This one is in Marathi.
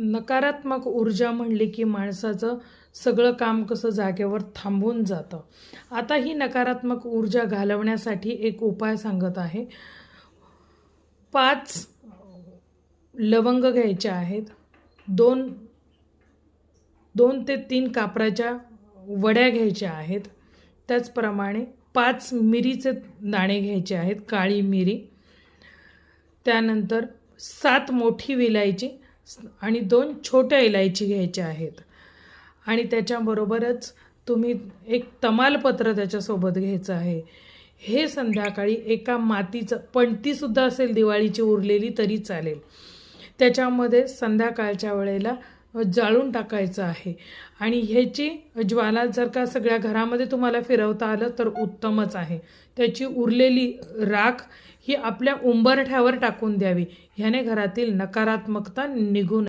नकारात्मक ऊर्जा म्हणली की माणसाचं सगळं काम कसं जागेवर थांबून जातं. आता ही नकारात्मक ऊर्जा घालवण्यासाठी एक उपाय सांगत आहे. 5 लवंग घ्यायचे आहेत, 2 ते 3 कापराच्या वड्या घ्यायच्या आहेत. त्याचप्रमाणे 5 मिरीचे दाणे घ्यायचे आहेत, काळी मिरी. त्यानंतर 7 मोठी विलायची आणि 2 छोट्या इलायची घ्यायच्या आहेत. आणि त्याच्याबरोबरच तुम्ही एक तमालपत्र त्याच्यासोबत घ्यायचं आहे. हे संध्याकाळी एका मातीचं पणतीसुद्धा असेल दिवाळीची उरलेली तरी चालेल, त्याच्यामध्ये संध्याकाळच्या वेळेला जाळून टाकायचं आहे. आणि ह्याची ज्वाला जर का सगळ्या घरामध्ये तुम्हाला फिरवता आलं तर उत्तमच आहे. त्याची उरलेली राख ही आपल्या उंबरठ्यावर टाकून द्यावी. ह्याने घरातील नकारात्मकता निघून